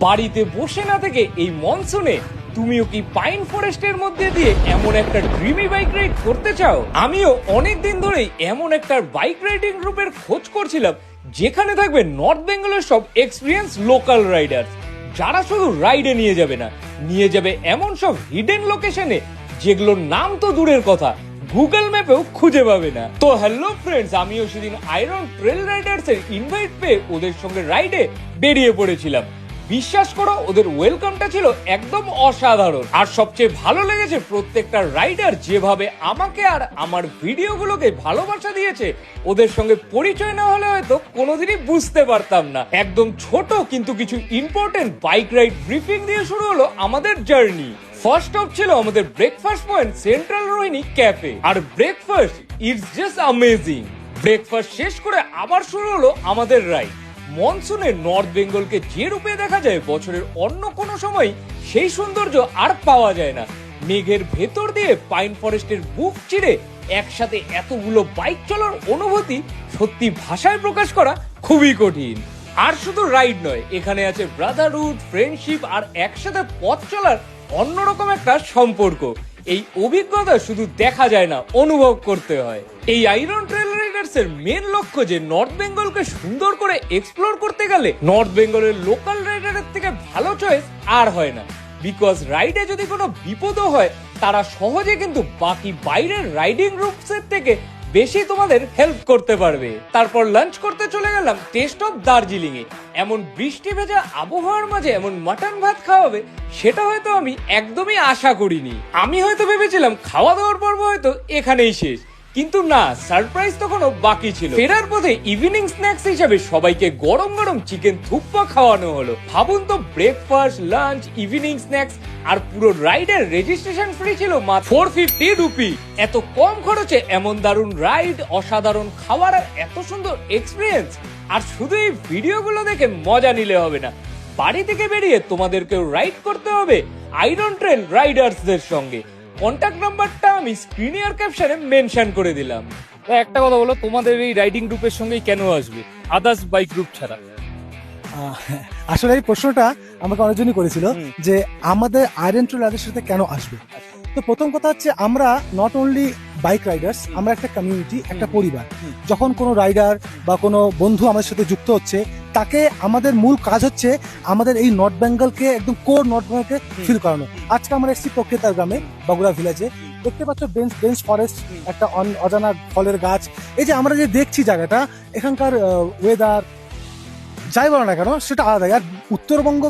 বাড়িতে বসে না থেকে এই মনসুনে তুমিও কি পাইন ফরেস্টের মধ্যে দিয়ে এমন একটা ড্রিমি বাইক রাইড করতে চাও? আমিও অনেক দিন ধরেই এমন একটা বাইক রাইডিং গ্রুপের খোঁজ করছিলাম যেখানে থাকবে নর্থ বেঙ্গলের সব এক্সপিরিয়েন্স লোকাল রাইডার, যারা শুধু রাইডে নিয়ে যাবে না, নিয়ে যাবে এমন সব হিডেন লোকেশনে যেগুলোর নাম তো দূরের কথা, গুগল ম্যাপেও খুঁজে পাবে না। তো হ্যালো ফ্রেন্ডস, আমিও সেদিন আয়রন ট্রেল রাইডার্স এর ইনভাইট পেয়ে ওদের সঙ্গে রাইডে বেরিয়ে পড়েছিলাম। বিশ্বাস করো, ওদের ওয়েলকামটা ছিল একদম অসাধারণ। আর সবচেয়ে ভালো লেগেছে প্রত্যেকটা রাইডার যেভাবে আমাকে আর আমার ভিডিওগুলোকে ভালোবাসা দিয়েছে। ওদের সঙ্গে পরিচয় না হলে হয়তো কোনোদিনই বুঝতে পারতাম না। একদম ছোট কিন্তু কিছু ইম্পর্টেন্ট বাইক রাইড ব্রিফিং দিয়ে শুরু হলো আমাদের জার্নি। ফার্স্ট স্টপ ছিল আমাদের breakfast point central Rohini cafe. আর breakfast it's just amazing. Breakfast শেষ করে আবার শুরু হলো আমাদের রাইড। মনসুনে নর্থ বেঙ্গলকে যে রূপে দেখা যায় বছরের অন্য কোনো সময় সেই সৌন্দর্য আর পাওয়া যায় না। মেঘের ভেতর দিয়ে পাইন ফরেস্টের বুক চিরে একসাথে এতগুলো বাইক চলার অনুভূতি সত্যি ভাষায় প্রকাশ করা খুবই কঠিন। আর শুধু রাইড নয়, এখানে আছে ব্রাদারহুড, ফ্রেন্ডশিপ আর একসাথে পথ চলার অন্যরকম একটা সম্পর্ক। এই অভিজ্ঞতা শুধু দেখা যায় না, অনুভব করতে হয়। এই আয়রন ট্রেল রাইডার্স এর মেন লক্ষ্য যে নর্থ বেঙ্গলকে সুন্দর করে এক্সপ্লোর করতে গেলে নর্থ বেঙ্গলের লোকাল রাইডারের থেকে ভালো চয়েস আর হয় না। বিকজ রাইডে যদি কোনো বিপদও হয়, তারা সহজে কিন্তু বাকি বাইরের রাইডিং গ্রুপস এর থেকে বেশি তোমাদের হেল্প করতে পারবে। তারপর লাঞ্চ করতে চলে গেলাম টেস্ট অফ দার্জিলিং এ। এমন বৃষ্টি ভেজা আবহাওয়ার মাঝে এমন মাটন ভাত খাওয়াবে সেটা হয়তো আমি একদমই আশা করিনি। আমি হয়তো ভেবেছিলাম খাওয়া দাওয়ার পর্ব হয়তো এখানেই শেষ, কিন্তু না, সারপ্রাইজ তখনও বাকি ছিল। ফেরার পথে ইভিনিং স্ন্যাক্স হিসেবে সবাইকে গরম গরম চিকেন থুপ্পা খাওয়ানো হলো। ভাবুন তো, ব্রেকফাস্ট, লাঞ্চ, ইভিনিং স্ন্যাক্স আর পুরো রাইডের রেজিস্ট্রেশন ফ্রি ছিল মাত্র 450 রুপি। এত কম খরচে এমন দারুণ রাইড, অসাধারণ খাবার আর এত সুন্দর এক্সপিরিয়েন্স। আর শুধু এই ভিডিওগুলো দেখে মজা নিলে হবে না, বাড়ি থেকে বেরিয়ে তোমাদেরকেও রাইড করতে হবে আয়রন ট্রেল রাইডার্সদের সঙ্গে। কন্ট্যাক্ট নাম্বারটা আমি স্ক্রিনে আর ক্যাপশনে মেনশন করে দিলাম। একটা কথা বলো, তোমাদের এই রাইডিং গ্রুপের সঙ্গেই কেন আসবে আদার্স বাইক গ্রুপ ছাড়া? আসলে এই প্রশ্নটা আমাকে অনেকজনই করেছিল যে আমাদের আয়রন ট্রেল রাইডার্সের সাথে কেন আসবে। তো প্রথম কথা হচ্ছে, আমরা নট অনলি বাইক রাইডার্স, আমরা একটা কমিউনিটি, একটা পরিবার। যখন কোনো রাইডার বা কোনো বন্ধু আমাদের সাথে যুক্ত হচ্ছে, তাকে আমাদের মূল কাজ হচ্ছে আমাদের এই নর্থ বেঙ্গলকে, একদম কোর নর্থ বেঙ্গলকে ফিল করানো। আজকে আমরা এসেছি প্রকৃতার গ্রামে, বগুড়া ভিলেজে। দেখতে পাচ্ছ ডেন্স ফরেস্ট, একটা অজানা ফলের গাছ। এই যে আমরা যে দেখছি জায়গাটা, এখানকার ওয়েদার যাই বলো না কেন সেটা আলাদা। আর উত্তরবঙ্গ